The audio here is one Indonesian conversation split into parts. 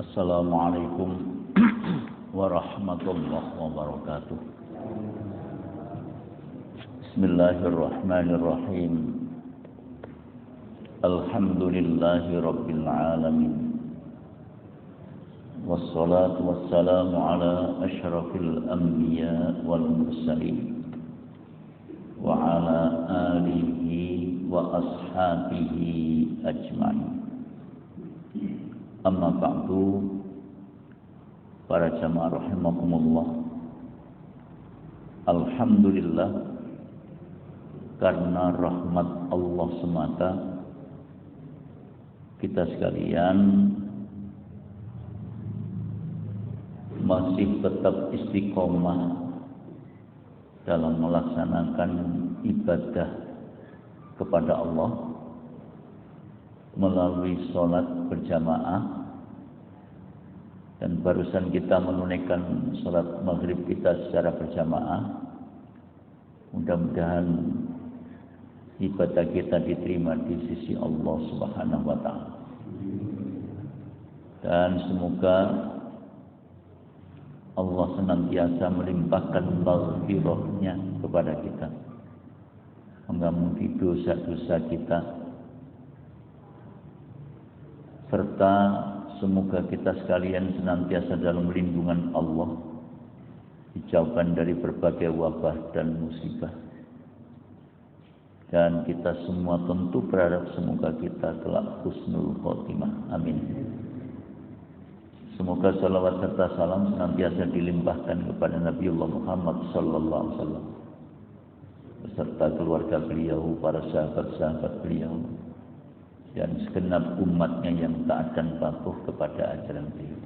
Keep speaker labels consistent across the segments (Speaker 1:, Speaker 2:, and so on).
Speaker 1: Assalamualaikum warahmatullahi wabarakatuh. Bismillahirrahmanirrahim. Alhamdulillahi rabbil alamin. Wassalatu wassalamu ala asyrafil anbiya wal mursalin wa ala alihi wa ashabihi ajma'in. Amma ba'du, para jamaah rahimakumullah. Alhamdulillah, karena rahmat Allah semata kita sekalian masih tetap istiqomah dalam melaksanakan ibadah kepada Allah melalui sholat berjamaah, dan barusan kita menunaikan sholat maghrib kita secara berjamaah. Mudah-mudahan ibadah kita diterima di sisi Allah Subhanahu wa ta'ala, dan semoga Allah senantiasa melimpahkan maghfirah-Nya kepada kita, mengampuni dosa-dosa kita, serta semoga kita sekalian senantiasa dalam lindungan Allah, dijauhkan dari berbagai wabah dan musibah. Dan kita semua tentu berharap semoga kita kelak husnul khotimah. Amin. Semoga salawat serta salam senantiasa dilimpahkan kepada Nabiullah Muhammad sallallahu alaihi wasallam beserta keluarga beliau, para sahabat-sahabat beliau, dan segenap umatnya yang taat dan patuh kepada ajaran beliau.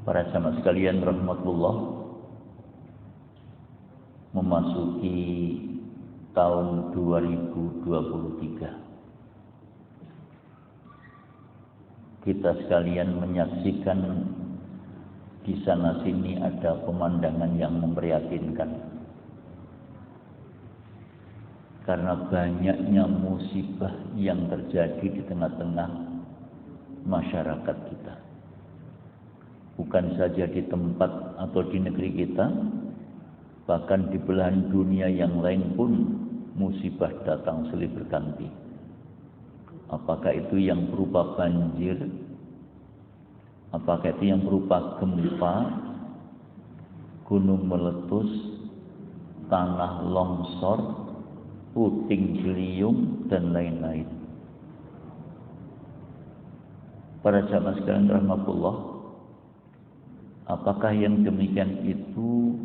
Speaker 1: Para jamaah sekalian rahmatullah, memasuki tahun 2023, kita sekalian menyaksikan di sana sini ada pemandangan yang memprihatinkan. Karena banyaknya musibah yang terjadi di tengah-tengah masyarakat kita. Bukan saja di tempat atau di negeri kita, bahkan di belahan dunia yang lain pun musibah datang silih berganti. Apakah itu yang berupa banjir, apakah itu yang berupa gempa, gunung meletus, tanah longsor, puting beliung, dan lain-lain. Para jamaah sekalian rahmatullah, apakah yang demikian itu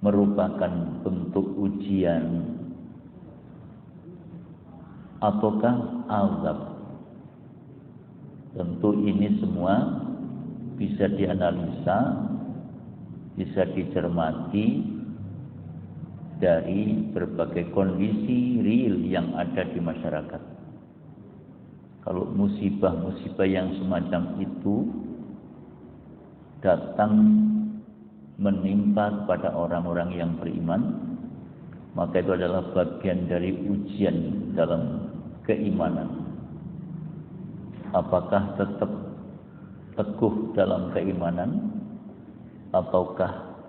Speaker 1: merupakan bentuk ujian ataukah azab? Tentu ini semua bisa dianalisa, bisa dicermati dari berbagai kondisi real yang ada di masyarakat. Kalau musibah-musibah yang semacam itu datang menimpa kepada orang-orang yang beriman, maka itu adalah bagian dari ujian dalam keimanan. Apakah tetap teguh dalam keimanan ataukah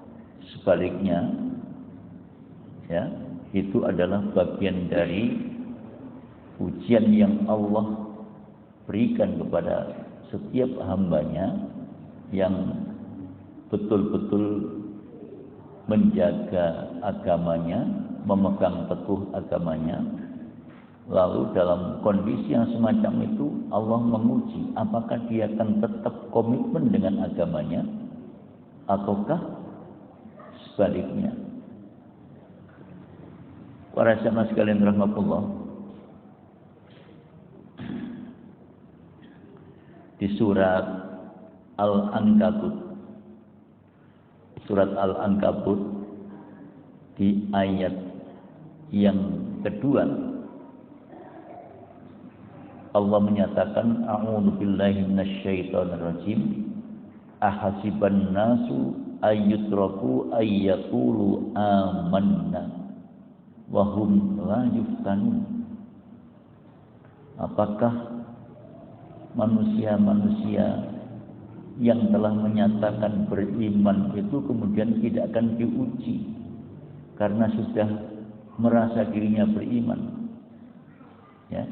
Speaker 1: sebaliknya? Ya, itu adalah bagian dari ujian yang Allah berikan kepada setiap hambanya yang betul-betul menjaga agamanya, memegang teguh agamanya. Lalu dalam kondisi yang semacam itu Allah menguji apakah dia akan tetap komitmen dengan agamanya ataukah sebaliknya. Para jamaah sekalian rahmatullah, di surat Al-Ankabut, di ayat yang kedua, Allah menyatakan, a'udzu billahi minasyaitonir rajim, ahasiban nasu ayyutraku ayyaqulu amanna wa hum la yuftanun. Apakah manusia-manusia yang telah menyatakan beriman itu kemudian tidak akan diuji karena sudah merasa dirinya beriman. Ya.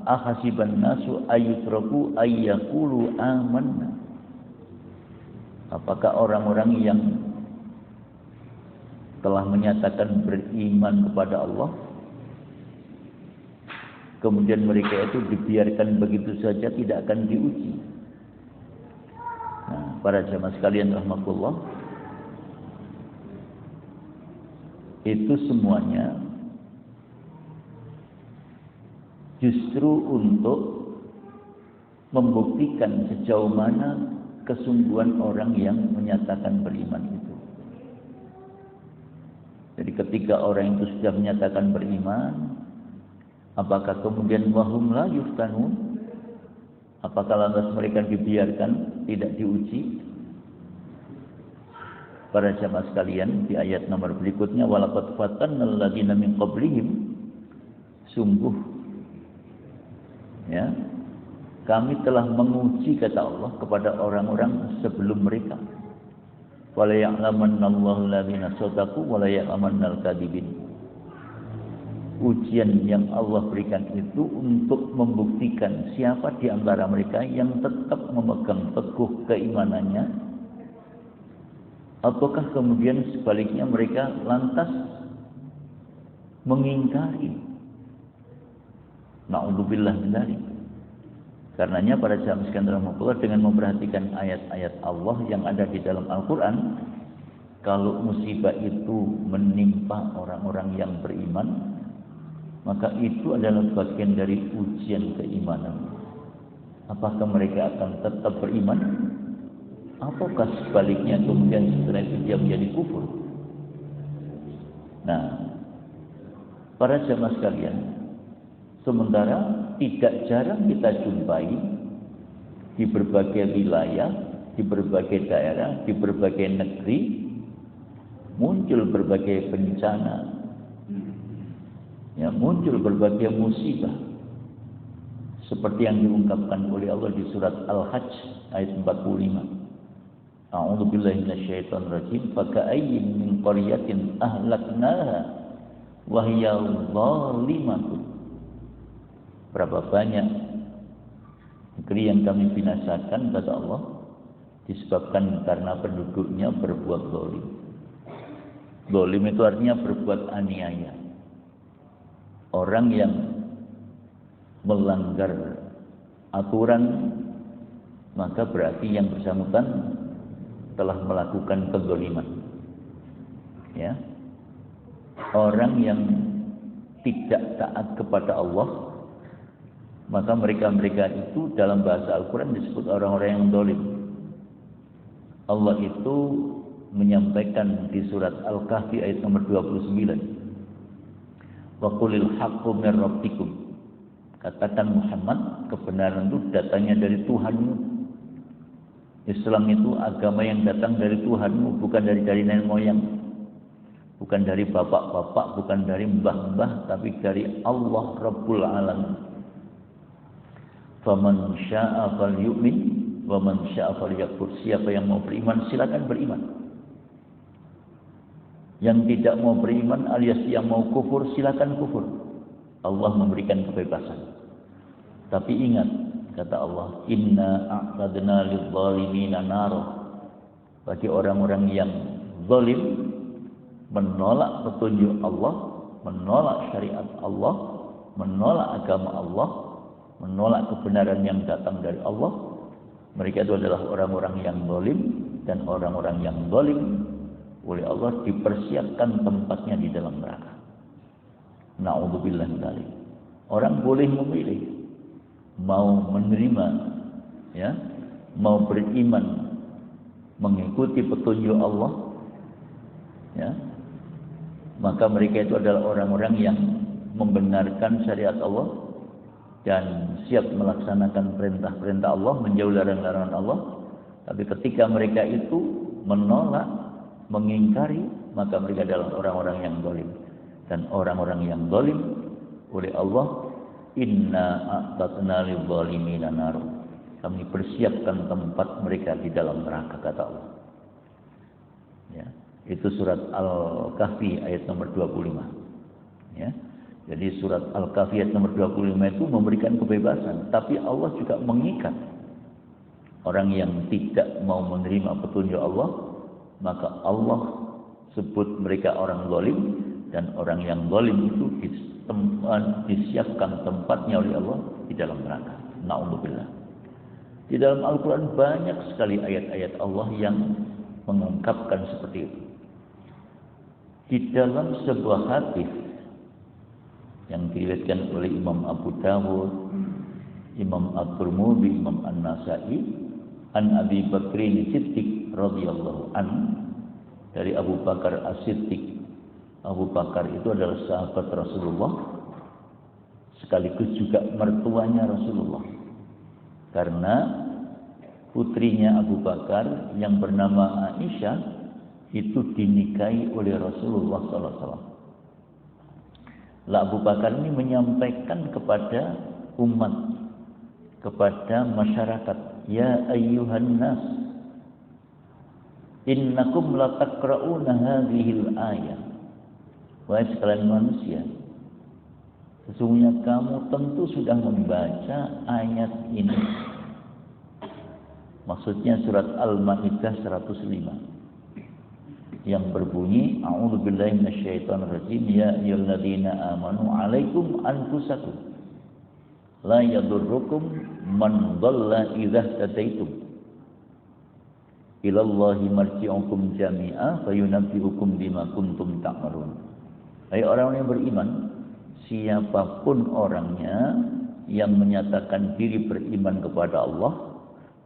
Speaker 1: Ahasiban nasu ayyutraku ayyaqulu amanna. Apakah orang-orang yang telah menyatakan beriman kepada Allah kemudian mereka itu dibiarkan begitu saja tidak akan diuji? Nah, para jamaah sekalian rahmatullah, itu semuanya justru untuk membuktikan sejauh mana kesungguhan orang yang menyatakan beriman itu. Jadi ketika orang itu sudah menyatakan beriman, apakah kemudian wahum la yuftanun? Apakah lantas mereka dibiarkan tidak diuji? Para jamaah sekalian, di ayat nomor berikutnya, walaqad fatannal ladzina min qablihim, sungguh ya, kami telah menguji, kata Allah, kepada orang-orang sebelum mereka. Wala ya'lamannallahu alladzina shadaqu wala ya'lamannal kadzibin. Ujian yang Allah berikan itu untuk membuktikan siapa di antara mereka yang tetap memegang teguh keimanannya, ataukah kemudian sebaliknya mereka lantas mengingkari. Na'udzubillah min dzalik. Karenanya para jamaah sekalian rahmatullah, dengan memperhatikan ayat-ayat Allah yang ada di dalam Al-Qur'an, kalau musibah itu menimpa orang-orang yang beriman, maka itu adalah bagian dari ujian keimanan. Apakah mereka akan tetap beriman? Ataukah sebaliknya kemudian setelah itu dia menjadi kufur? Nah, para jamaah sekalian, sementara tidak jarang kita jumpai di berbagai wilayah, di berbagai daerah, di berbagai negeri muncul berbagai bencana, ya, muncul berbagai musibah seperti yang diungkapkan oleh Allah di surat Al-Hajj ayat 45. A'udzu billahi minasyaitonir rajim. Faka'ayyin min qaryatin ahlaknaha wa hiya dhalimatun. Berapa banyak negeri yang kami binasakan, kata Allah, disebabkan karena penduduknya berbuat zalim. Zalim itu artinya berbuat aniaya. Orang yang melanggar aturan, maka berarti yang bersangkutan telah melakukan kezaliman. Ya. Orang yang tidak taat kepada Allah, maka mereka itu dalam bahasa Al-Quran disebut orang-orang yang zalim. Allah itu menyampaikan di surat Al-Kahfi ayat nomor 29. Wa qulil haqqu mir rabbikum. Katakan Muhammad, kebenaran itu datangnya dari Tuhanmu. Islam itu agama yang datang dari Tuhanmu, bukan dari nenek moyang, bukan dari bapak-bapak, bukan dari mbah-mbah, tapi dari Allah Rabbul Alamin. Faman syaa'a falyu'min wa man syaa'a falyakfur. Siapa yang mau beriman silakan beriman. Yang tidak mau beriman alias yang mau kufur silakan kufur. Allah memberikan kebebasan. Tapi ingat, kata Allah, inna a'tadna lidh-dhalimina nara. Bagi orang-orang yang zalim, menolak petunjuk Allah, menolak syariat Allah, menolak agama Allah, menolak kebenaran yang datang dari Allah, mereka itu adalah orang-orang yang zalim, dan orang-orang yang zalim oleh Allah dipersiapkan tempatnya di dalam neraka. Na'udzubillah min dzalik. Orang boleh memilih mau menerima, ya, mau beriman mengikuti petunjuk Allah, ya, maka mereka itu adalah orang-orang yang membenarkan syariat Allah dan siap melaksanakan perintah-perintah Allah, menjauhi larangan-larangan Allah. Tapi ketika mereka itu menolak, mengingkari, maka mereka adalah orang-orang yang zalim. Dan orang-orang yang zalim oleh Allah Inna a'tadna lidh-dhalimina nar. Kami persiapkan tempat mereka di dalam neraka, kata Allah. Ya, itu surat Al-Kahfi ayat nomor 25. Ya. Jadi surat Al-Kahfi ayat nomor 25 itu memberikan kebebasan, tapi Allah juga mengikat orang yang tidak mau menerima petunjuk Allah, maka Allah sebut mereka orang zalim, dan orang yang zalim itu disiapkan tempatnya oleh Allah di dalam neraka. Na'udzubillah. Di dalam Al-Quran banyak sekali ayat-ayat Allah yang mengungkapkan seperti itu. Di dalam sebuah hadis yang diriwayatkan oleh Imam Abu Dawud, Imam At-Tirmidzi, Imam An-Nasa'i, an Abi Bakrin Siddiq radhiyallahu an, dari Abu Bakar As-Siddiq. Abu Bakar itu adalah sahabat Rasulullah, sekaligus juga mertuanya Rasulullah. Karena putrinya Abu Bakar yang bernama Aisyah itu dinikahi oleh Rasulullah SAW. Abu Bakar ini menyampaikan kepada umat, kepada masyarakat, ya ayyuhan nas, innakum lataqra'una hadhil ayah. Wahai sekalian manusia, sesungguhnya kamu tentu sudah membaca ayat ini. Maksudnya surat Al-Maidah 105 yang berbunyi, a'udzubillahi minasyaitonirrajim, ya ayyuhalladzina amanu 'alaikum anfusakum la yadurrukum man dhalla idza tadaitum ilallahi marji'ukum jami'a fayunabbi'ukum bima kuntum ta'malun. Hai orang yang beriman, siapapun orangnya yang menyatakan diri beriman kepada Allah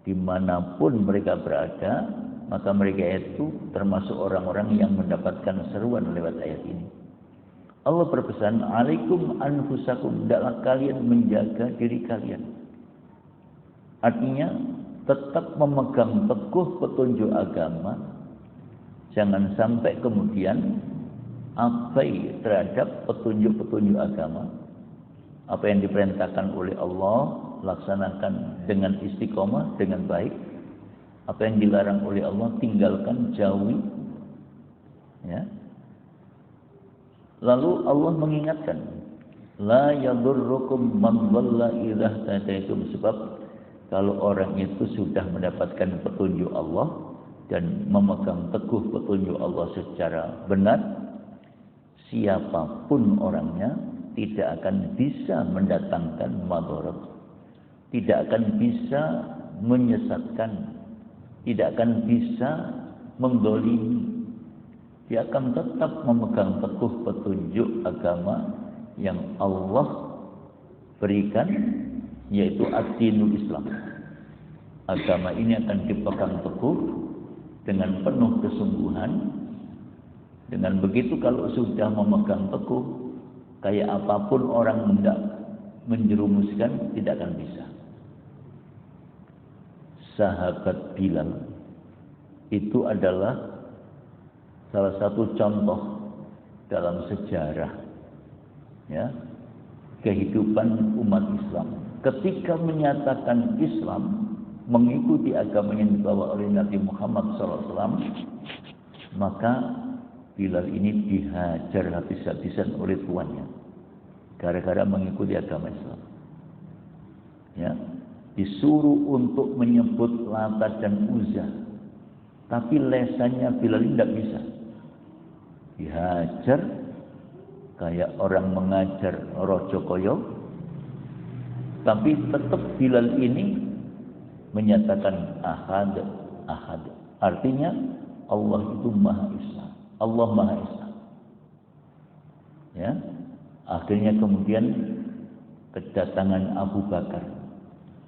Speaker 1: dimanapun mereka berada, maka mereka itu termasuk orang-orang yang mendapatkan seruan lewat ayat ini. Allah berpesan, alaikum anfusakum, hendaklah kalian menjaga diri kalian. Artinya tetap memegang teguh petunjuk agama, jangan sampai kemudian abai terhadap petunjuk-petunjuk agama. Apa yang diperintahkan oleh Allah laksanakan dengan istiqomah, dengan baik. Apa yang dilarang oleh Allah tinggalkan, jauhi. Ya. Lalu Allah mengingatkan, la yadurrukum man dhalla idza tadaitum, sebab kalau orang itu sudah mendapatkan petunjuk Allah dan memegang teguh petunjuk Allah secara benar, siapapun orangnya tidak akan bisa mendatangkan madarat, tidak akan bisa menyesatkan, tidak akan bisa mendzalimi. Dia akan tetap memegang teguh petunjuk agama yang Allah berikan, yaitu ad-dinul Islam. Agama ini akan dipegang teguh dengan penuh kesungguhan. Dengan begitu kalau sudah memegang teguh, kayak apapun orang hendak menjerumuskan, tidak akan bisa. Sahabat Bilal itu adalah salah satu contoh dalam sejarah, ya, kehidupan umat Islam. Ketika menyatakan Islam, mengikuti agama yang dibawa oleh Nabi Muhammad SAW, maka Bilal ini dihajar habis-habisan oleh tuannya gara-gara mengikuti agama Islam. Ya, disuruh untuk menyebut Lata dan Uzza, tapi lesannya Bilal ini tidak bisa. Dihajar kayak orang mengajar rojo koyo, tapi tetap Bilal ini menyatakan ahad, ahad. Artinya Allah itu Maha Esa. Allah Maha Esa. Ya. Akhirnya kemudian kedatangan Abu Bakar.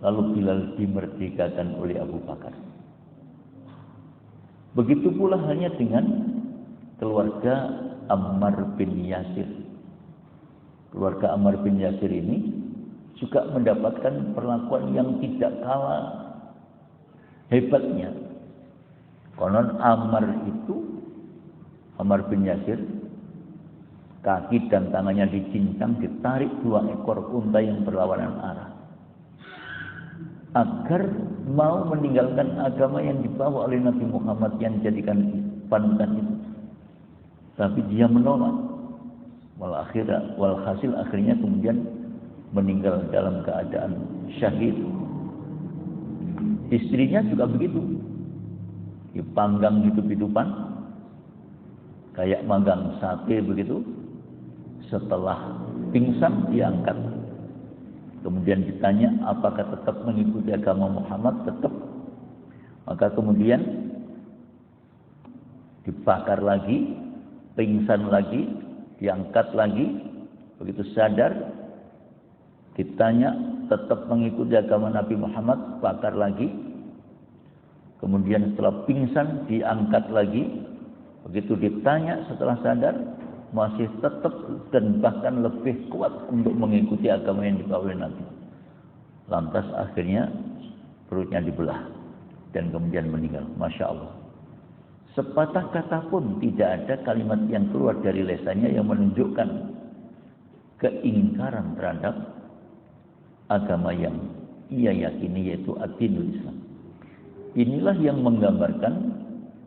Speaker 1: Lalu Bilal dimerdekakan oleh Abu Bakar. Begitu pula halnya dengan keluarga Ammar bin Yasir. Keluarga Ammar bin Yasir ini juga mendapatkan perlakuan yang tidak kalah hebatnya. Konon Ammar bin Yasir kaki dan tangannya dicincang, ditarik 2 ekor unta yang berlawanan arah, agar mau meninggalkan agama yang dibawa oleh Nabi Muhammad yang dijadikan panutan itu. Tapi dia menolak. Walhasil akhirnya kemudian meninggal dalam keadaan syahid. Istrinya juga begitu, dipanggang hidup-hidupan kayak manggang sate begitu. Setelah pingsan diangkat, kemudian ditanya apakah tetap mengikuti agama Muhammad. Tetap. Maka kemudian dibakar lagi, pingsan lagi, diangkat lagi. Begitu sadar, ditanya tetap mengikuti agama Nabi Muhammad, bakar lagi. Kemudian setelah pingsan diangkat lagi. Begitu ditanya setelah sadar, masih tetap dan bahkan lebih kuat untuk mengikuti agama yang dibawa oleh Nabi. Lantas akhirnya perutnya dibelah dan kemudian meninggal. Masya Allah. Sepatah kata pun tidak ada kalimat yang keluar dari lisannya yang menunjukkan keingkaran terhadap agama yang ia yakini, yaitu ad-dinul Islam. Inilah yang menggambarkan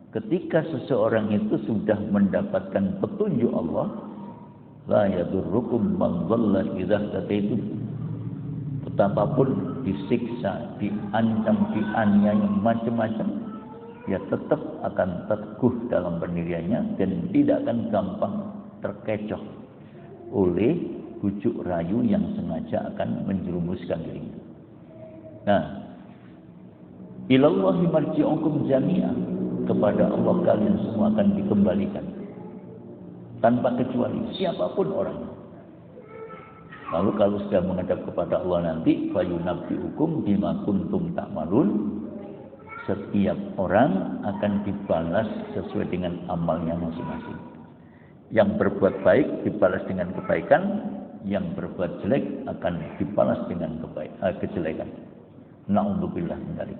Speaker 1: ketika seseorang itu sudah mendapatkan petunjuk Allah, la yadurrukum man dhalla idza hadaitum. Betapapun disiksa, diancam, dianiaya macam-macam, ya tetap akan teguh dalam pendiriannya dan tidak akan gampang terkecoh oleh bujuk rayu yang sengaja akan menjerumuskan dirinya. Nah, ilallahi marji'ukum jami'an. Kepada Allah kalian semua akan dikembalikan tanpa kecuali, siapapun orangnya. Lalu kalau sudah menghadap kepada Allah nanti, fayunabbi'ukum bima kuntum ta'malun. Setiap orang akan dibalas sesuai dengan amalnya masing-masing. Yang berbuat baik dibalas dengan kebaikan, yang berbuat jelek akan dibalas dengan kejelekan. Na'udzubillah min dzalik.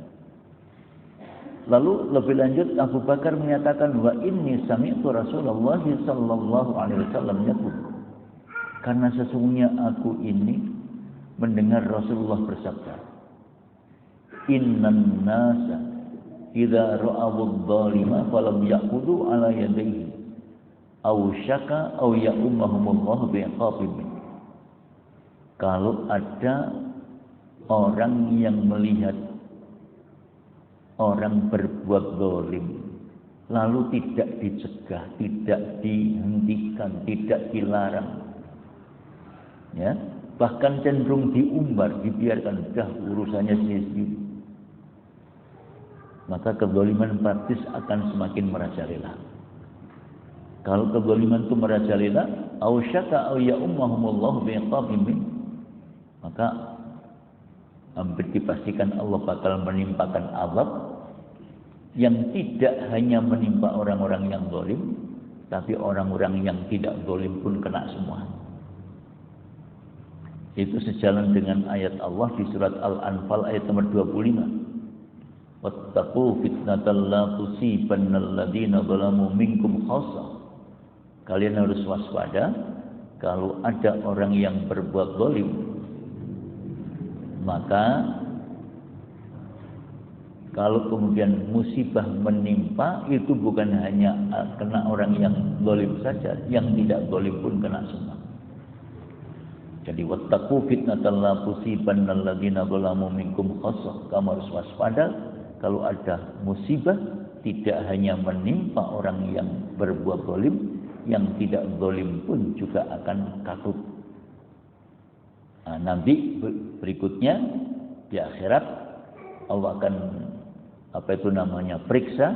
Speaker 1: Lalu lebih lanjut Abu Bakar menyatakan, wa inni sami'tu Rasulullah sallallahu alaihi wasallam yaqul, karena sesungguhnya aku ini mendengar Rasulullah bersabda, innan nasa idza ra'aw adh-dhalima falam ya'khudhu ala yadayhi aw syaka aw ya'ummahumullah bi'iqabin. Kalau ada orang yang melihat orang berbuat zalim lalu tidak dicegah, tidak dihentikan, tidak dilarang, ya, bahkan cenderung diumbar, dibiarkan dah urusannya sendiri, maka kezaliman praktis akan semakin merajalela. Kalau kezaliman itu merajalela, au syaka au ya ummahumullah biqabim, maka hampir dipastikan Allah bakal menimpakan azab yang tidak hanya menimpa orang-orang yang zalim, tapi orang-orang yang tidak zalim pun kena semua. Itu sejalan dengan ayat Allah di surat Al-Anfal ayat nomor 25. Wattaqu fitnatal la tusibannal ladzina zalamu minkum khassah. Kalian harus waspada kalau ada orang yang berbuat zalim, maka kalau kemudian musibah menimpa, itu bukan hanya kena orang yang zalim saja, yang tidak zalim pun kena semua. Jadi wattaqu fitnatal la tusibannal ladzina zalamu minkum khassah. Kamu harus waspada kalau ada musibah tidak hanya menimpa orang yang berbuat zalim, yang tidak zalim pun juga akan katut. Nah, nanti berikutnya di akhirat Allah akan periksa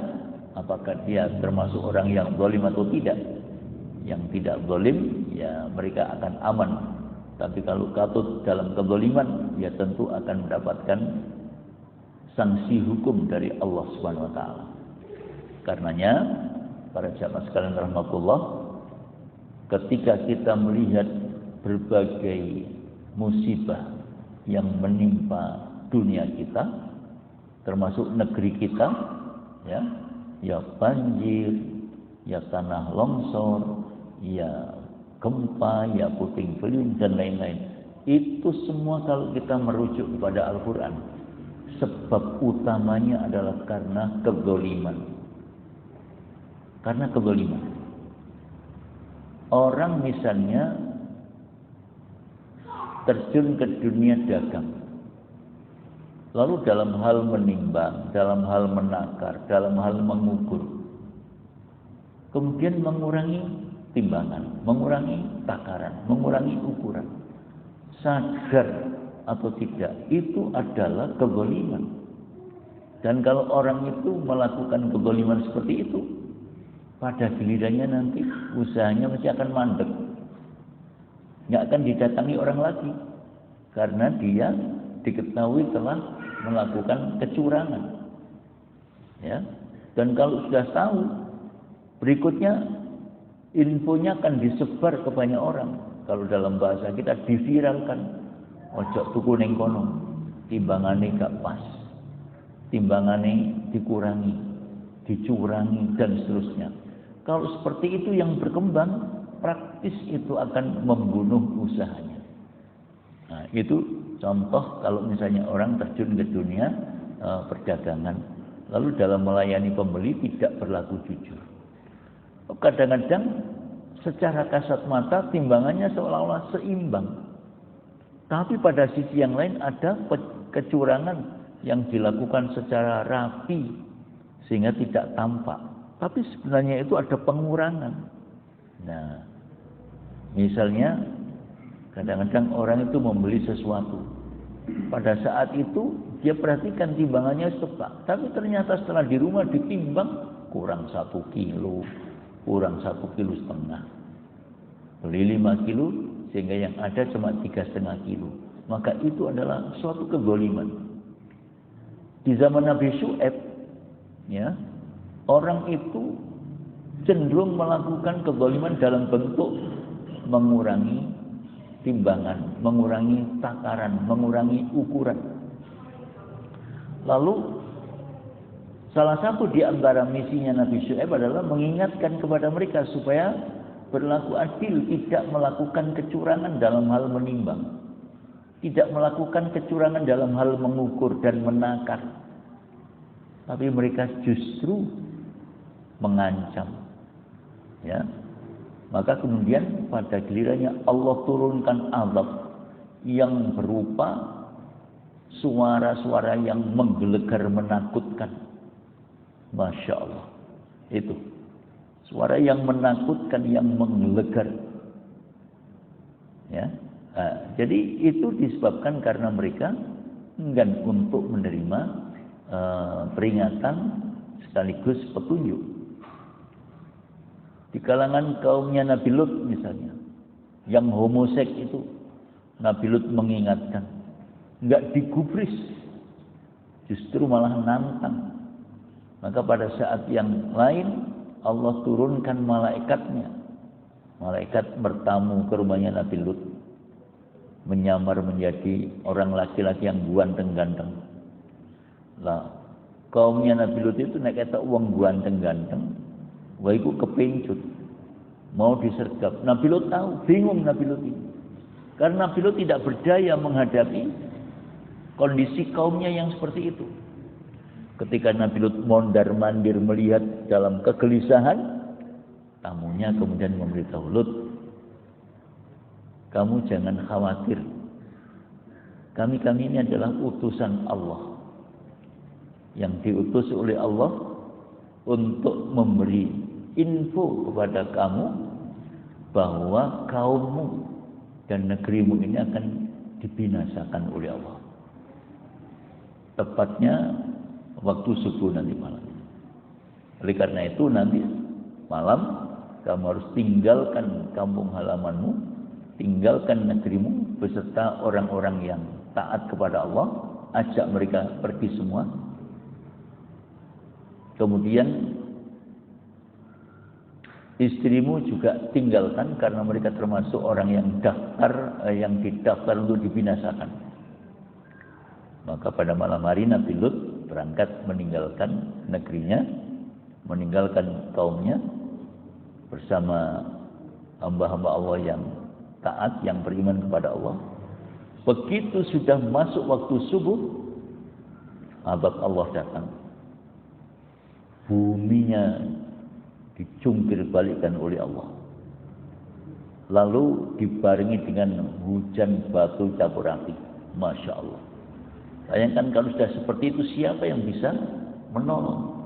Speaker 1: apakah dia termasuk orang yang zalim atau tidak. Yang tidak zalim ya mereka akan aman. Tapi kalau katut dalam kezaliman ya tentu akan mendapatkan sanksi hukum dari Allah Subhanahu wa taala. Karenanya para jamaah sekalian rahmatullah, ketika kita melihat berbagai musibah yang menimpa dunia kita, termasuk negeri kita, ya banjir, ya tanah longsor, ya gempa, ya puting beliung dan lain-lain. Itu semua kalau kita merujuk kepada Al-Quran, sebab utamanya adalah karena kezaliman. Karena kezaliman. Orang misalnya terjun ke dunia dagang, lalu dalam hal menimbang, dalam hal menakar, dalam hal mengukur, kemudian mengurangi timbangan, mengurangi takaran, mengurangi ukuran, sadar atau tidak, itu adalah kezaliman. Dan kalau orang itu melakukan kezaliman seperti itu, pada gilirannya nanti usahanya mesti akan mandek, nggak akan didatangi orang lagi, karena dia diketahui telah melakukan kecurangan. Ya, dan kalau sudah tahu, berikutnya infonya akan disebar ke banyak orang. Kalau dalam bahasa kita diviralkan, ojo tuku ning kono, timbangane gak pas, timbangane dikurangi, dicurangi dan seterusnya. Kalau seperti itu yang berkembang, praktis itu akan membunuh usahanya. Nah, itu contoh kalau misalnya orang terjun ke dunia perdagangan, lalu dalam melayani pembeli tidak berlaku jujur. Kadang-kadang secara kasat mata timbangannya seolah-olah seimbang, tapi pada sisi yang lain ada kecurangan yang dilakukan secara rapi sehingga tidak tampak, tapi sebenarnya itu ada pengurangan. Nah, misalnya kadang-kadang orang itu membeli sesuatu, pada saat itu dia perhatikan timbangannya tepat, tapi ternyata setelah di rumah ditimbang kurang 1 kilo, kurang 1,5 kilo. Beli 5 kilo sehingga yang ada cuma 3,5 kilo. Maka itu adalah suatu kezaliman. Di zaman Nabi Syuaib, ya, orang itu cenderung melakukan kezaliman dalam bentuk mengurangi timbangan, mengurangi takaran, mengurangi ukuran. Lalu salah satu di antara misinya Nabi Syuaib adalah mengingatkan kepada mereka supaya berlaku adil, tidak melakukan kecurangan dalam hal menimbang, tidak melakukan kecurangan dalam hal mengukur dan menakar. Tapi mereka justru mengancam. Ya. Maka kemudian pada gilirannya Allah turunkan azab yang berupa suara-suara yang menggelegar, menakutkan. Masya Allah. Itu suara yang menakutkan, yang menggelegar. Ya. Nah, jadi itu disebabkan karena mereka enggan untuk menerima peringatan sekaligus petunjuk. Di kalangan kaumnya Nabi Lut misalnya, yang homoseks itu, Nabi Lut mengingatkan, enggak digubris, justru malah nantang. Maka pada saat yang lain Allah turunkan malaikatnya. Malaikat bertamu ke rumahnya Nabi Lut, menyamar menjadi orang laki-laki yang ganteng-ganteng. Lah, kaumnya Nabi Lut itu nek ketok wong ganteng-ganteng, wah iku kepincut, mau disergap. Nabi Lut tahu, bingung Nabi Lut ini. Karena Nabi Lut tidak berdaya menghadapi kondisi kaumnya yang seperti itu. Ketika Nabi Lut mondar-mandir melihat dalam kegelisahan, tamunya kemudian memberitahu, Lut, kamu jangan khawatir. Kami ini adalah utusan Allah, yang diutus oleh Allah untuk memberi info kepada kamu bahwa kaummu dan negerimu ini akan dibinasakan oleh Allah. Tepatnya waktu subuh nanti malam. Oleh karena itu nanti malam kamu harus tinggalkan kampung halamanmu, tinggalkan negerimu beserta orang-orang yang taat kepada Allah, ajak mereka pergi semua. Kemudian istrimu juga tinggalkan karena mereka termasuk orang yang didaftar untuk dibinasakan. Maka pada malam hari Nabi Lut berangkat meninggalkan negerinya, meninggalkan kaumnya bersama hamba-hamba Allah yang taat, yang beriman kepada Allah. Begitu sudah masuk waktu subuh, azab Allah datang. Buminya dicungkir balikkan oleh Allah. Lalu dibarengi dengan hujan batu campur api. Masya Allah. Bayangkan kalau sudah seperti itu, siapa yang bisa menolong?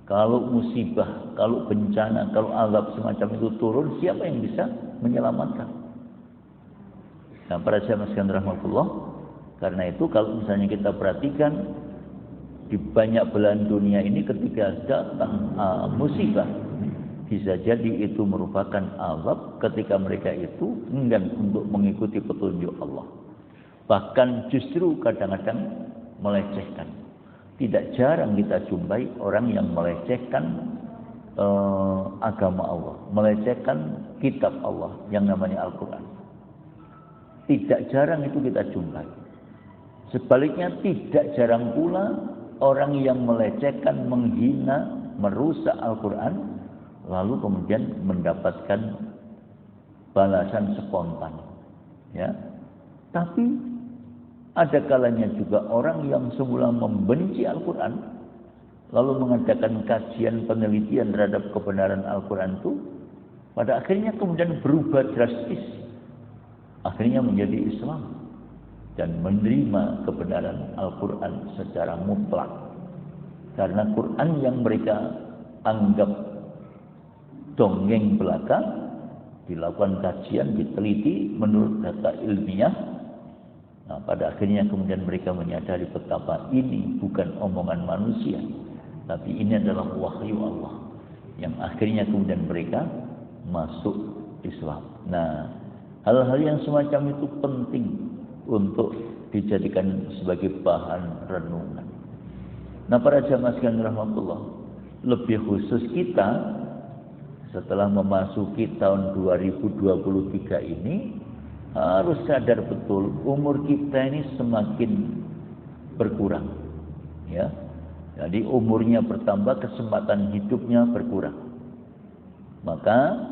Speaker 1: Kalau musibah, kalau bencana, kalau azab semacam itu turun, siapa yang bisa menyelamatkan? Nah, para jamaah sekalian rahmatullah, karena itu kalau misalnya kita perhatikan di banyak belahan dunia ini, ketika datang musibah, bisa jadi itu merupakan azab ketika mereka itu enggan untuk mengikuti petunjuk Allah. Bahkan justru kadang-kadang melecehkan. Tidak jarang kita jumpai orang yang melecehkan agama Allah, melecehkan kitab Allah yang namanya Al-Quran. Tidak jarang itu kita jumpai. Sebaliknya tidak jarang pula orang yang melecehkan, menghina, merusak Al-Quran, lalu kemudian mendapatkan balasan spontan. Ya, tapi ada kalanya juga orang yang semula membenci Al-Quran, lalu mengadakan kajian penelitian terhadap kebenaran Al-Quran itu, pada akhirnya kemudian berubah drastis. Akhirnya menjadi Islam dan menerima kebenaran Al-Quran secara mutlak. Karena Quran yang mereka anggap dongeng belaka, dilakukan kajian, diteliti menurut data ilmiah. Nah, pada akhirnya kemudian mereka menyadari betapa ini bukan omongan manusia, tapi ini adalah wahyu Allah, yang akhirnya kemudian mereka masuk Islam. Nah, hal-hal yang semacam itu penting untuk dijadikan sebagai bahan renungan. Nah, para jamaah sekalian rahmatullah, lebih khusus kita setelah memasuki tahun 2023 ini harus sadar betul umur kita ini semakin berkurang, ya. Jadi umurnya bertambah, kesempatan hidupnya berkurang. Maka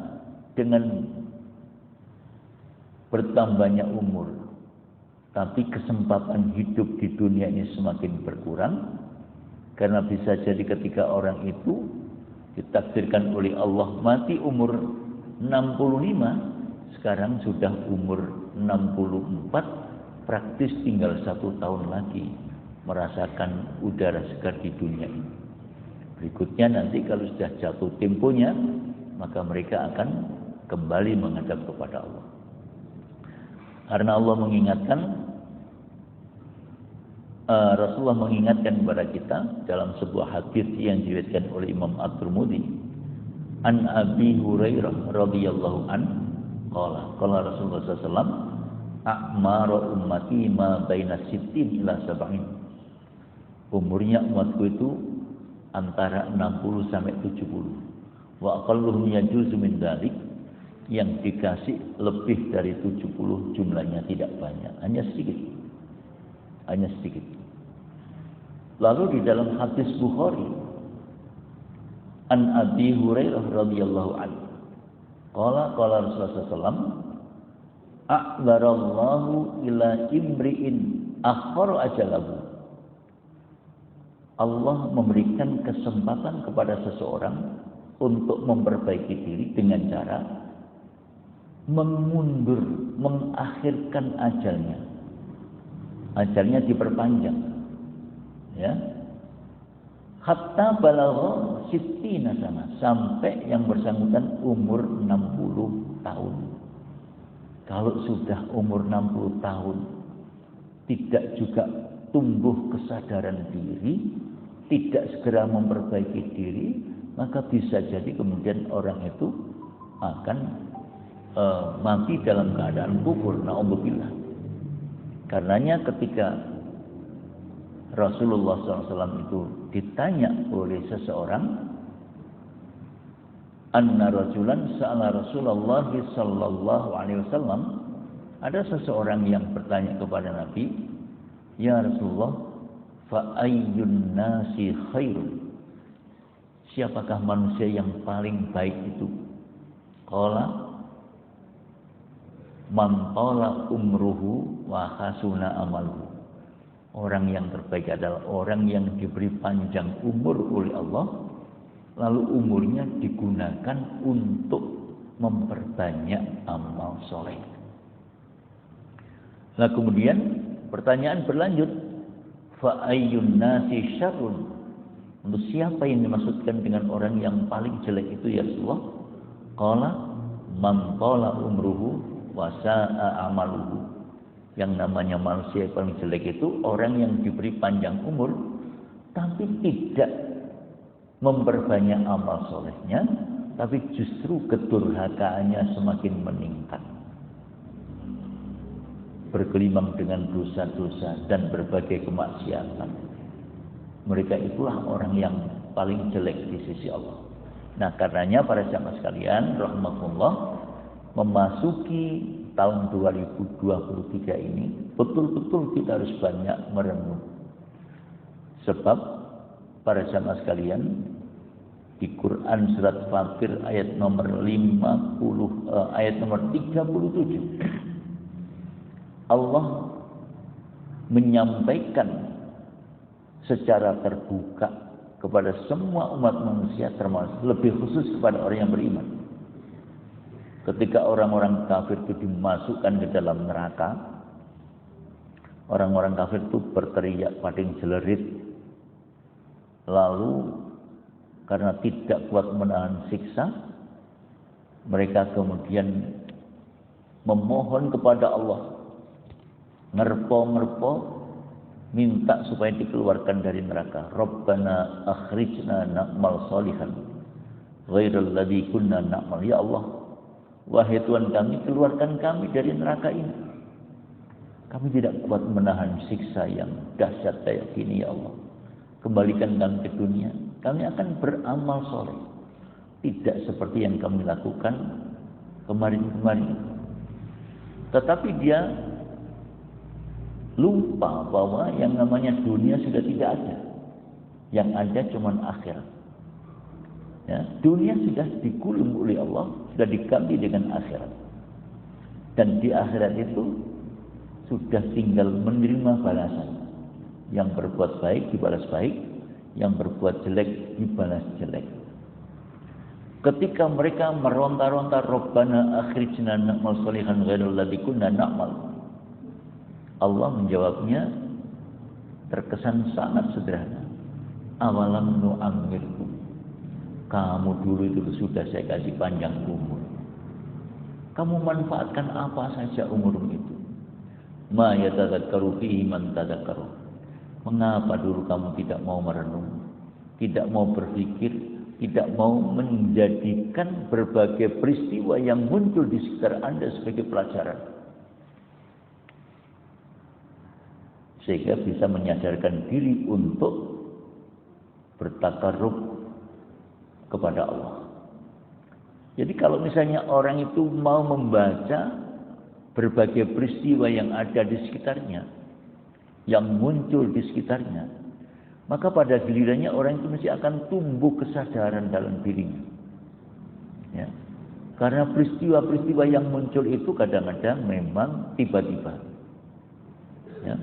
Speaker 1: dengan bertambahnya umur, tapi kesempatan hidup di dunia ini semakin berkurang, karena bisa jadi ketika orang itu ditakdirkan oleh Allah mati umur 65, sekarang sudah umur 64, praktis tinggal 1 tahun lagi merasakan udara segar di dunia ini. Berikutnya nanti kalau sudah jatuh temponya, maka mereka akan kembali menghadap kepada Allah. Karena Allah mengingatkan, Rasulullah mengingatkan kepada kita dalam sebuah hadis yang diriwayatkan oleh Imam At-Tirmidzi, an Abi Hurairah radhiyallahu anhu, qala Rasulullah sallallahu alaihi wasallam, a'maru ummati ma baina 60 ila 70. Umurnya umatku itu antara 60 sampai 70. Wa aqalluhum yajuzu min dzalik, yang dikasih lebih dari 70 jumlahnya tidak banyak, hanya sedikit. Hanya sedikit. Lalu di dalam hadis Bukhari, an Abi Hurairah radhiyallahu anhu, qala Rasulullah sallallahu alaihi wasallam, a'barallahu ila imri'in akhara ajalahu. Allah memberikan kesempatan kepada seseorang untuk memperbaiki diri dengan cara mengundur, mengakhirkan ajalnya. Ajalnya diperpanjang, ya. Hatta balagha 60 sana, sampai yang bersangkutan umur 60 tahun. Kalau sudah umur 60 tahun tidak juga tumbuh kesadaran diri, tidak segera memperbaiki diri, maka bisa jadi kemudian orang itu akan mati dalam keadaan kufur, na'udzubillah. Karenanya ketika Rasulullah SAW itu ditanya oleh seseorang, anna rajulan sa'ala Rasulullah sallallahu alaihi wasallam, ada seseorang yang bertanya kepada Nabi, ya Rasulullah, fa ayyun nasi khairun, siapakah manusia yang paling baik itu? Qala man tala umruhu wa hasuna amaluhu. Orang yang terbaik adalah orang yang diberi panjang umur oleh Allah, lalu umurnya digunakan untuk memperbanyak amal soleh. Nah kemudian pertanyaan berlanjut, fa ayyun nasi syarrun. Untuk siapa yang dimaksudkan dengan orang yang paling jelek itu ya Rasulullah? Qala man tala umruhu wa sa'a amaluhu. Yang namanya manusia yang paling jelek itu orang yang diberi panjang umur tapi tidak memperbanyak amal solehnya, tapi justru kedurhakaannya semakin meningkat, bergelimang dengan dosa-dosa dan berbagai kemaksiatan. Mereka itulah orang yang paling jelek di sisi Allah. Nah karenanya para jamaah sekalian rahimakumullah, memasuki tahun 2023 ini betul-betul kita harus banyak merenung. Sebab para jamaah sekalian, di Quran surat Fatir ayat nomor 37 Allah menyampaikan secara terbuka kepada semua umat manusia, termasuk lebih khusus kepada orang yang beriman. Ketika orang-orang kafir itu dimasukkan ke dalam neraka, orang-orang kafir itu berteriak paling jelerit, lalu karena tidak kuat menahan siksa, mereka kemudian memohon kepada Allah, ngerpo-ngerpo, minta supaya dikeluarkan dari neraka. Rabbana akhrijna na'mal salihan ghairal ladzi kunna na'mal. Ya Allah, wahai Tuhan kami, keluarkan kami dari neraka ini. Kami tidak kuat menahan siksa yang dahsyat kayak gini ya Allah. Kembalikan kami ke dunia, kami akan beramal soleh, tidak seperti yang kami lakukan kemarin-kemarin. Tetapi dia lupa bahwa yang namanya dunia sudah tidak ada. Yang ada cuma akhirat. Ya, dunia sudah digulung oleh Allah, sudah diganti dengan akhirat. Dan di akhirat itu sudah tinggal menerima balasan. Yang berbuat baik dibalas baik, yang berbuat jelek dibalas jelek. Ketika mereka meronta-ronta, Rabbana akhrijna na'mal shalihan ghairal ladzi kunna na'mal, Allah menjawabnya terkesan sangat sederhana. Awalam nu'ammirkum. Kamu dulu itu sudah saya kasih panjang umur. Kamu manfaatkan apa saja umurmu itu. Ma yatadzakkaru fihi man tadzakkaru. Mengapa dulu kamu tidak mau merenung, tidak mau berpikir, tidak mau menjadikan berbagai peristiwa yang muncul di sekitar Anda sebagai pelajaran, sehingga bisa menyadarkan diri untuk bertakarrub kepada Allah. Jadi kalau misalnya orang itu mau membaca berbagai peristiwa yang ada di sekitarnya, yang muncul di sekitarnya, maka pada gilirannya orang itu mesti akan tumbuh kesadaran dalam dirinya. Ya. Karena peristiwa-peristiwa yang muncul itu kadang-kadang memang tiba-tiba. Ya.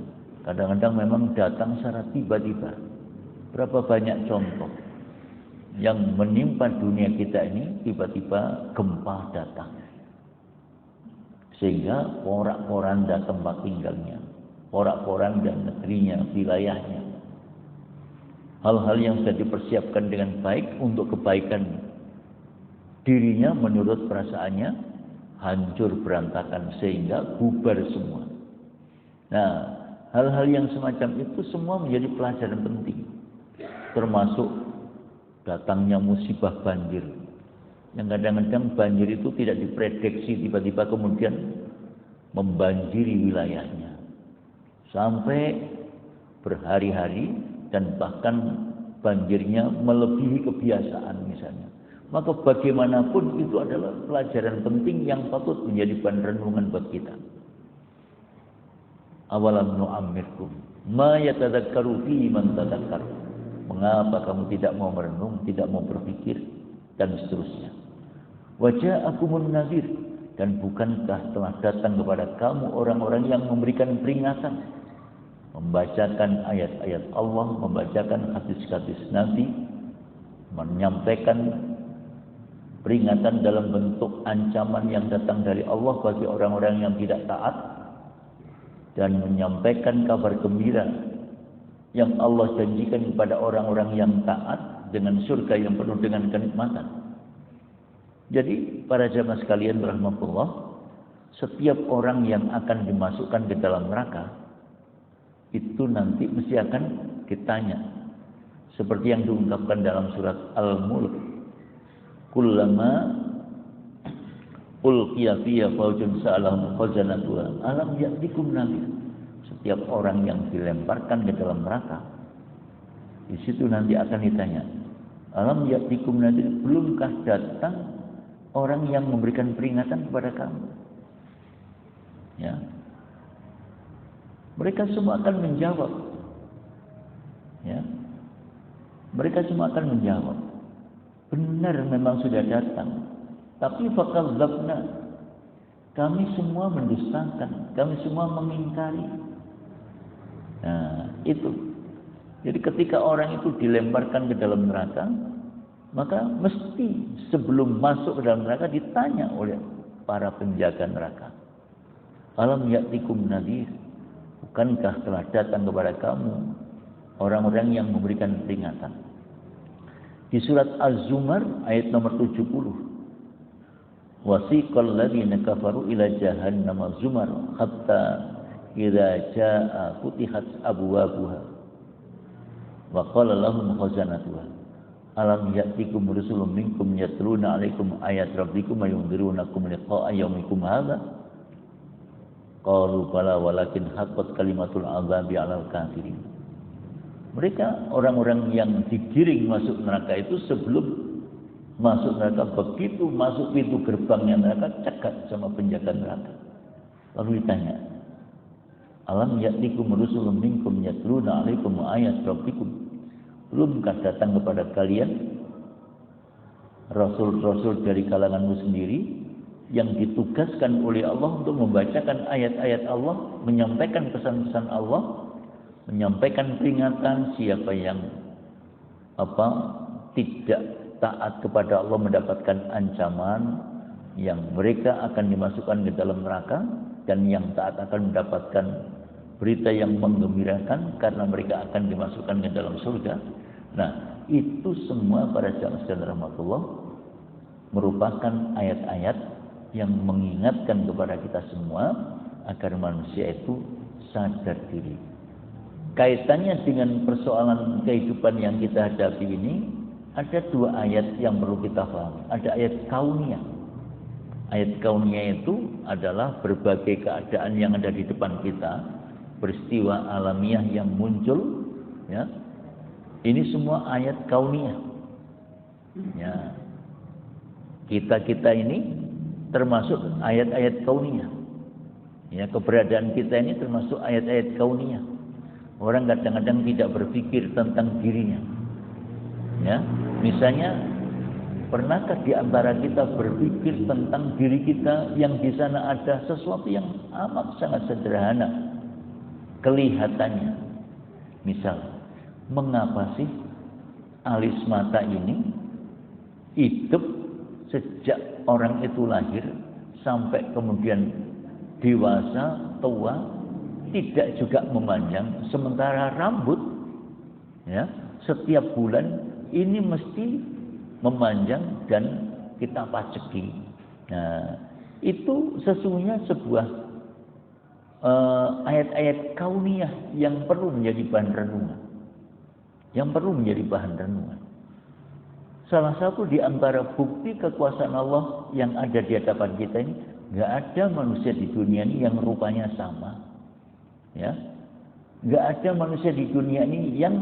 Speaker 1: Kadang-kadang memang datang secara tiba-tiba. Berapa banyak contoh yang menimpa dunia kita ini, tiba-tiba gempa datang, sehingga porak-poranda tempat tinggalnya, porak-poranda negerinya, wilayahnya. Hal-hal yang sudah dipersiapkan dengan baik untuk kebaikan dirinya menurut perasaannya, hancur berantakan sehingga bubar semua. Nah, hal-hal yang semacam itu semua menjadi pelajaran penting. Termasuk datangnya musibah banjir. Yang kadang-kadang banjir itu tidak diprediksi, tiba-tiba kemudian membanjiri wilayahnya. Sampai berhari-hari dan bahkan banjirnya melebihi kebiasaan misalnya. Maka bagaimanapun itu adalah pelajaran penting yang patut menjadi bahan renungan buat kita. Awalam nu'ammirkum ma yatadzakkaru fihi man tadzakkar. Mengapa kamu tidak mau merenung, tidak mau berpikir, dan seterusnya. Wa ja'akumun nadhir, dan bukankah telah datang kepada kamu orang-orang yang memberikan peringatan, membacakan ayat-ayat Allah, membacakan hadis-hadis Nabi, menyampaikan peringatan dalam bentuk ancaman yang datang dari Allah bagi orang-orang yang tidak taat, dan menyampaikan kabar gembira yang Allah janjikan kepada orang-orang yang taat dengan surga yang penuh dengan kenikmatan. Jadi para jamaah sekalian rahmatullah, setiap orang yang akan dimasukkan ke dalam neraka itu nanti mesti akan ditanya, seperti yang diungkapkan dalam surat Al-Mulk, kullama ulqiya fiha fawjun sa'alahum khazanatuha alam ya'tikum nadhir. Setiap orang yang dilemparkan ke dalam neraka, di situ nanti akan ditanya, alam ya'tikum nadhir, belumkah datang orang yang memberikan peringatan kepada kamu? Ya. Mereka semua akan menjawab. Ya. Mereka semua akan menjawab, benar memang sudah datang. Tapi fakadzabna, kami semua mendustakan, kami semua mengingkari. Nah, itu. Jadi ketika orang itu dilemparkan ke dalam neraka, maka mesti sebelum masuk ke dalam neraka ditanya oleh para penjaga neraka, alam ya'tikum nadhir, bukankah telah datang kepada kamu orang-orang yang memberikan peringatan? Di surat Az-Zumar ayat nomor 70, wasiqal ladzina kafaru ila jahannam zumar hatta idza jaa futihat abwabuha wa qala lahum khazanatuha alam ya'tikum rusulun minkum yatluna 'alaikum ayat rabbikum wa yunzirunakum liqa'a yaumikum hadza qalu bala walakin haqqat kalimatul 'adzabi 'alal kafirin. Mereka orang-orang yang digiring masuk neraka itu sebelum masuk neraka, begitu masuk pintu gerbangnya neraka cegat sama penjaga neraka. Lalu ditanya, alam ya'tikum rusulun minkum yatluna 'alaikum ayat rabbikum, belumkah datang kepada kalian rasul-rasul dari kalanganmu sendiri yang ditugaskan oleh Allah untuk membacakan ayat-ayat Allah, menyampaikan pesan-pesan Allah, menyampaikan peringatan siapa yang tidak taat kepada Allah mendapatkan ancaman, yang mereka akan dimasukkan ke dalam neraka, dan yang taat akan mendapatkan berita yang menggembirakan karena mereka akan dimasukkan ke dalam surga. Nah, itu semua para jamaah sekalian rahmatullah merupakan ayat-ayat yang mengingatkan kepada kita semua agar manusia itu sadar diri. Kaitannya dengan persoalan kehidupan yang kita hadapi ini, ada dua ayat yang perlu kita pahami. Ada ayat kauniyah. Ayat kauniyah itu adalah berbagai keadaan yang ada di depan kita, peristiwa alamiah yang muncul, ya. Ini semua ayat kauniyah. Ya. Kita ini termasuk ayat-ayat kauniyah. Ya, keberadaan kita ini termasuk ayat-ayat kauniyah. Orang kadang-kadang tidak berpikir tentang dirinya. Ya, misalnya, pernahkah di antara kita berpikir tentang diri kita yang di sana ada sesuatu yang amat sangat sederhana kelihatannya? Misal, mengapa sih alis mata ini hidup sejak orang itu lahir sampai kemudian dewasa, tua, tidak juga memanjang, sementara rambut, ya, setiap bulan ini mesti memanjang dan kita paceki. Nah, itu sesungguhnya sebuah ayat-ayat kauniyah yang perlu menjadi bahan renungan. Salah satu di antara bukti kekuasaan Allah yang ada di hadapan kita ini, nggak ada manusia di dunia ini yang rupanya sama, ya, nggak ada manusia di dunia ini yang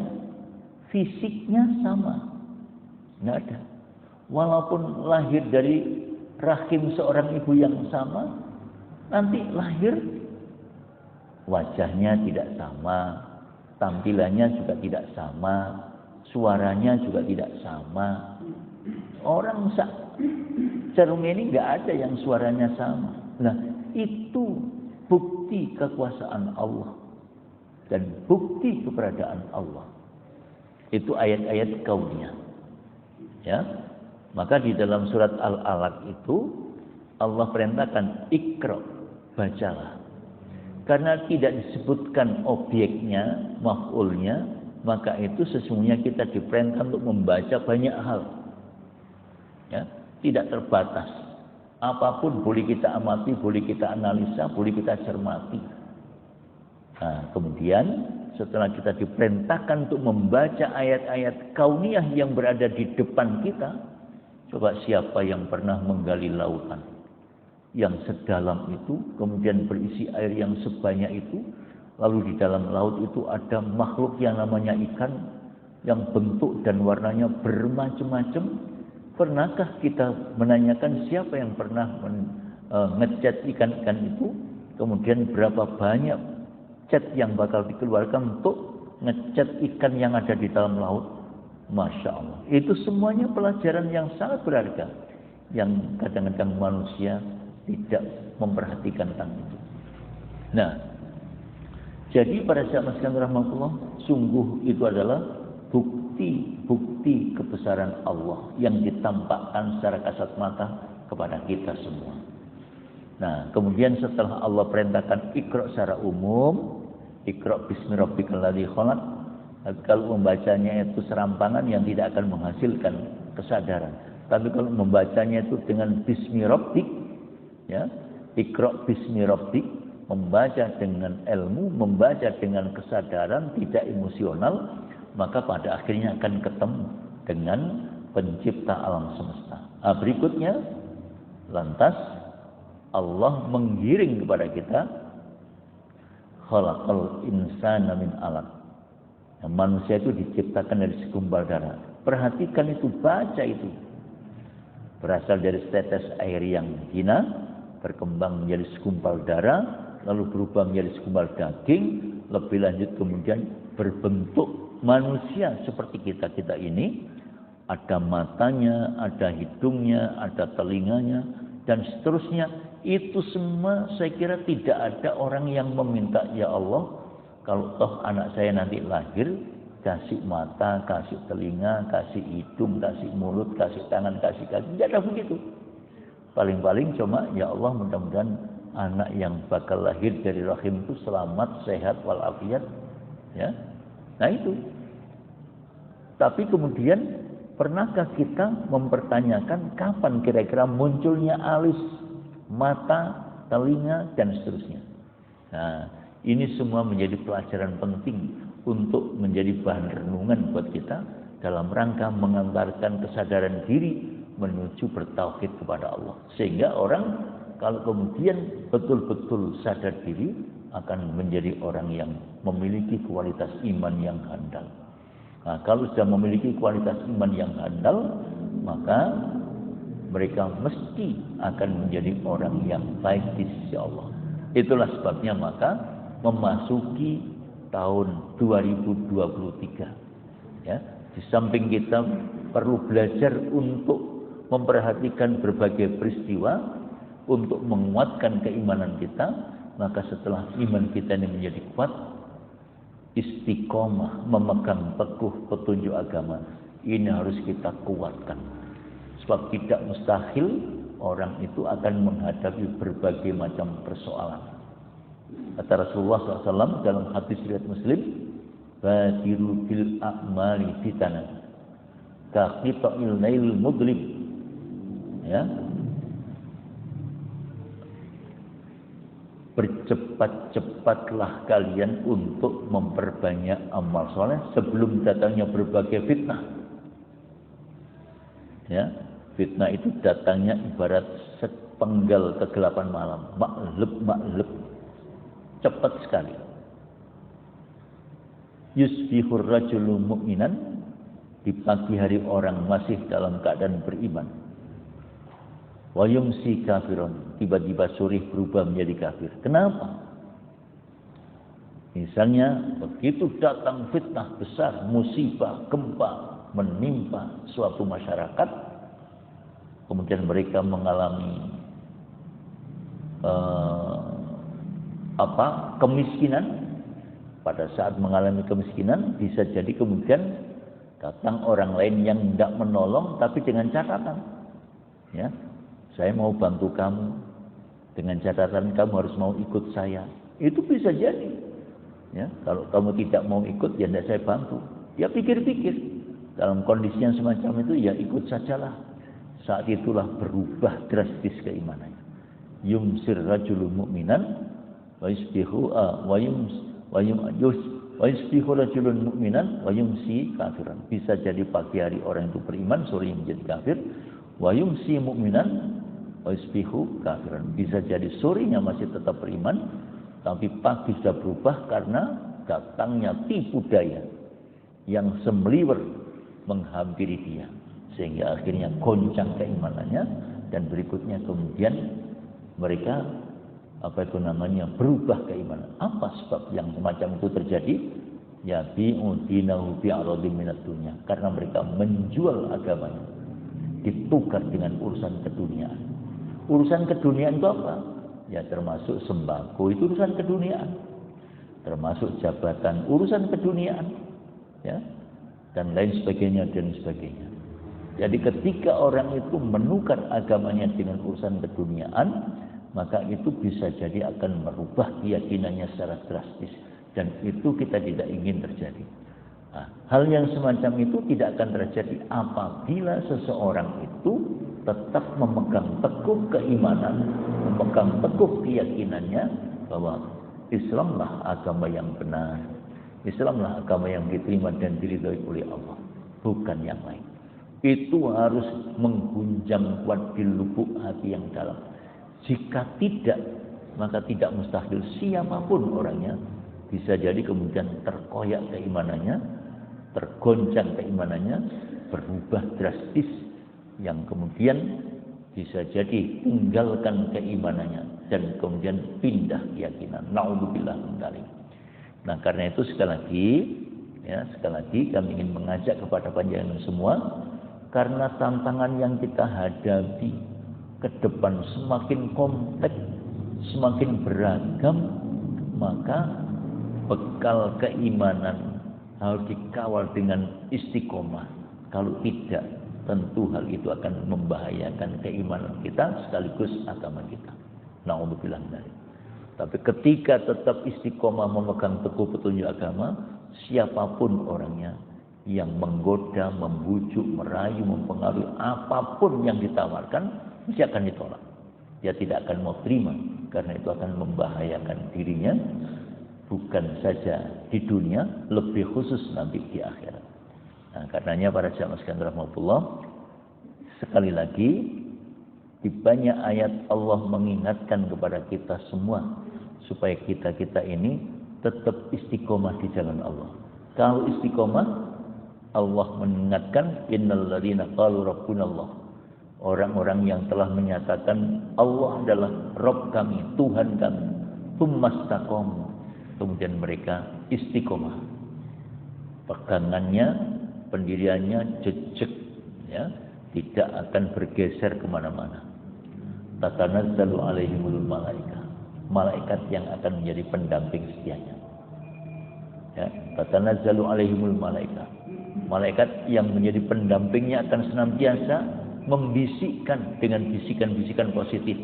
Speaker 1: fisiknya sama, nggak ada. Walaupun lahir dari rahim seorang ibu yang sama, nanti lahir wajahnya tidak sama, tampilannya juga tidak sama, suaranya juga tidak sama. Orang cermin ini nggak ada yang suaranya sama. Nah, itu bukti kekuasaan Allah dan bukti keberadaan Allah. Itu ayat-ayat kauniyah. Ya. Maka di dalam surat Al-Alaq itu Allah perintahkan Iqra, bacalah. Karena tidak disebutkan objeknya, maf'ulnya, maka itu sesungguhnya kita diperintah untuk membaca banyak hal. Ya, tidak terbatas. Apapun boleh kita amati, boleh kita analisa, boleh kita cermati. Nah, kemudian setelah kita diperintahkan untuk membaca ayat-ayat kauniyah yang berada di depan kita, coba siapa yang pernah menggali lautan yang sedalam itu, kemudian berisi air yang sebanyak itu, lalu di dalam laut itu ada makhluk yang namanya ikan yang bentuk dan warnanya bermacam-macam. Pernahkah kita menanyakan siapa yang pernah ngecat ikan-ikan itu, kemudian berapa banyak cat yang bakal dikeluarkan untuk ngecat ikan yang ada di dalam laut? Masya Allah, itu semuanya pelajaran yang sangat berharga yang kadang-kadang manusia tidak memperhatikan tentang itu. Nah, jadi pada saat sekalian rahmatullah, sungguh itu adalah bukti kebesaran Allah yang ditampakkan secara kasat mata kepada kita semua. Nah, kemudian setelah Allah perintahkan Iqra secara umum, Iqra bismi rabbikal ladzi khalaq. Kalau membacanya itu serampangan yang tidak akan menghasilkan kesadaran. Tapi kalau membacanya itu dengan bismi rabbik, ya, Iqra bismi rabbik, membaca dengan ilmu, membaca dengan kesadaran, tidak emosional, maka pada akhirnya akan ketemu dengan pencipta alam semesta. Berikutnya, lantas Allah menggiring kepada kita, khalaqal insana min alaq. Manusia itu diciptakan dari segumpal darah. Perhatikan itu, baca itu. Berasal dari setetes air yang hina, berkembang menjadi segumpal darah, lalu berubah menjadi segumpal daging, lebih lanjut kemudian berbentuk manusia seperti kita ini. Ada matanya, ada hidungnya, ada telinganya, dan seterusnya. Itu semua saya kira tidak ada orang yang meminta, ya Allah, kalau toh anak saya nanti lahir, kasih mata, kasih telinga, kasih hidung, kasih mulut, kasih tangan, kasih kaki. Tidak ada begitu. Paling-paling cuma, ya Allah, mudah-mudahan anak yang bakal lahir dari rahim itu selamat, sehat, walafiat. Ya, nah itu. Tapi kemudian pernahkah kita mempertanyakan kapan kira-kira munculnya alis, mata, telinga, dan seterusnya? Nah, ini semua menjadi pelajaran penting untuk menjadi bahan renungan buat kita dalam rangka mengantarkan kesadaran diri menuju bertauhid kepada Allah. Sehingga orang kalau kemudian betul-betul sadar diri akan menjadi orang yang memiliki kualitas iman yang handal. Nah, kalau sudah memiliki kualitas iman yang handal, maka mereka mesti akan menjadi orang yang baik di sisi Allah. Itulah sebabnya maka memasuki tahun 2023, ya, di samping kita perlu belajar untuk memperhatikan berbagai peristiwa untuk menguatkan keimanan kita, maka setelah iman kita ini menjadi kuat, istiqomah memegang teguh petunjuk agama ini harus kita kuatkan, sebab tidak mustahil orang itu akan menghadapi berbagai macam persoalan. Kata Rasulullah SAW dalam hadis riwayat Muslim, badiru bil a'mali fitana ka qita'il lail mudlim. Ya, bercepat-cepatlah kalian untuk memperbanyak amal soleh sebelum datangnya berbagai fitnah. Ya, fitnah itu datangnya ibarat sepenggal kegelapan malam, maklub, cepat sekali. Yusbihur rajulu mu'minan, di pagi hari orang masih dalam keadaan beriman. Wa yumsi kafirun, tiba-tiba sore berubah menjadi kafir. Kenapa? Misalnya begitu datang fitnah besar, musibah, gempa menimpa suatu masyarakat, kemudian mereka mengalami kemiskinan. Pada saat mengalami kemiskinan, bisa jadi kemudian datang orang lain yang tidak menolong, tapi dengan catatan, ya, saya mau bantu kamu, dengan catatan kamu harus mau ikut saya. Itu bisa jadi, ya. Kalau kamu tidak mau ikut, ya tidak saya bantu. Ya pikir-pikir, dalam kondisi yang semacam itu, ya ikut sajalah. Saat itulah berubah drastis keimanannya. Yumsir rajulun mu'minan wa yusbihu rajulun mu'minan wa yumsi kafiran. Bisa jadi pagi hari orang itu beriman, sore menjadi kafir. Wa yumsi mu'minan wa yusbihu kafiran. Bisa jadi sorenya masih tetap beriman, tapi pagi sudah berubah karena datangnya tipu daya yang sembeliwer menghampiri dia, sehingga akhirnya goncang keimanannya, dan berikutnya kemudian mereka berubah keimanan. Apa sebab yang semacam itu terjadi? Ya bi'udinahu bi'aradin minat dunya, karena mereka menjual agamanya, ditukar dengan urusan keduniaan. Urusan keduniaan itu apa? Ya termasuk sembako, itu urusan keduniaan. Termasuk jabatan, urusan keduniaan, ya, dan lain sebagainya dan sebagainya. Jadi ketika orang itu menukar agamanya dengan urusan keduniaan, maka itu bisa jadi akan merubah keyakinannya secara drastis, dan itu kita tidak ingin terjadi. Nah, hal yang semacam itu tidak akan terjadi apabila seseorang itu tetap memegang teguh keimanan, memegang teguh keyakinannya bahwa Islamlah agama yang benar, Islamlah agama yang diterima dan diridhoi oleh Allah, bukan yang lain. Itu harus menggunjang kuat di lubuk hati yang dalam. Jika tidak, maka tidak mustahil siapapun orangnya bisa jadi kemudian terkoyak keimanannya, tergoncang keimanannya, berubah drastis, yang kemudian bisa jadi tinggalkan keimanannya dan kemudian pindah keyakinan. Na'udzubillah min dzalik. Nah, karena itu sekali lagi kami ingin mengajak kepada panjenengan semua, karena tantangan yang kita hadapi ke depan semakin kompleks, semakin beragam, maka bekal keimanan harus dikawal dengan istiqomah. Kalau tidak, tentu hal itu akan membahayakan keimanan kita sekaligus agama kita. Na'udzubillah min dzalik. Tapi ketika tetap istiqomah memegang teguh petunjuk agama, siapapun orangnya yang menggoda, membujuk, merayu, mempengaruhi, apapun yang ditawarkan, mesti akan ditolak. Dia tidak akan mau terima, karena itu akan membahayakan dirinya, bukan saja di dunia, lebih khusus nanti di akhirat. Nah, karenanya para jamaah sekalian rahmatullah, sekali lagi di banyak ayat Allah mengingatkan kepada kita semua supaya kita ini tetap istiqomah di jalan Allah. Kalau istiqomah, Allah mengingatkan innal ladzina qalu rabbunallah, orang-orang yang telah menyatakan Allah adalah Rabb kami, Tuhan kami, tsumastaqamu, kemudian mereka istiqomah, pegangannya, pendiriannya jejak, ya, tidak akan bergeser kemana-mana. Tatanazzalu alaihimul malaikah, malaikat yang akan menjadi pendamping setianya. Ya, tatanazzalu alaihimul malaikah, malaikat yang menjadi pendampingnya akan senantiasa membisikkan dengan bisikan-bisikan positif.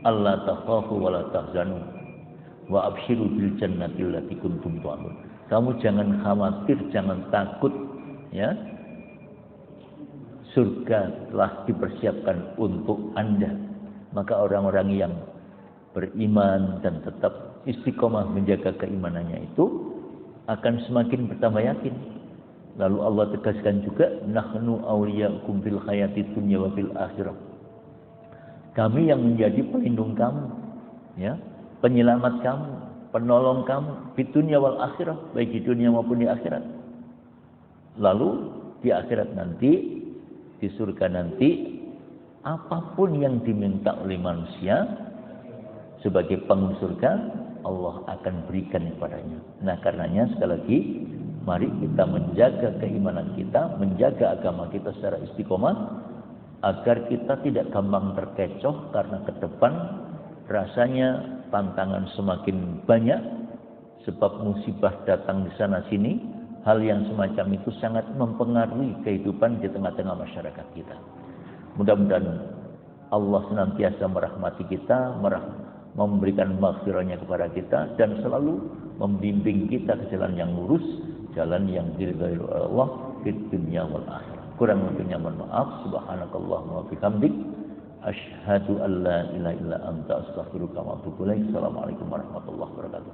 Speaker 1: Allah takhafu wa la tahzanu wa abshiru bil jannati allati kuntum tu'adun. Kamu jangan khawatir, jangan takut, ya. Surga telah dipersiapkan untuk Anda. Maka orang-orang yang beriman dan tetap istiqomah menjaga keimanannya itu akan semakin bertambah yakin. Lalu Allah tegaskan juga, nahnu awliya'ukum fil hayatid dunya wa fil akhirah. Kami yang menjadi pelindung kamu, ya, penyelamat kamu, penolong kamu di dunia wal akhirah, baik di dunia maupun di akhirat. Lalu di akhirat nanti, di surga nanti, apapun yang diminta oleh manusia sebagai penghuni surga, Allah akan berikan kepadanya. Nah, karenanya sekali lagi, mari kita menjaga keimanan kita, menjaga agama kita secara istiqomah, agar kita tidak gampang terkecoh, karena ke depan rasanya tantangan semakin banyak sebab musibah datang di sana sini. Hal yang semacam itu sangat mempengaruhi kehidupan di tengah-tengah masyarakat kita. Mudah-mudahan Allah senantiasa merahmati kita, memberikan maghfirahnya kepada kita, dan selalu membimbing kita ke jalan yang lurus, jalan yang diridhai oleh Allah di dunia wal akhirah. Kurang lebihnya mohon maaf. Subhanakallahumma wa bihamdik, asyhadu an la ilaha illa anta, astaghfiruka wa atubu ilaik. Assalamualaikum warahmatullahi wabarakatuh.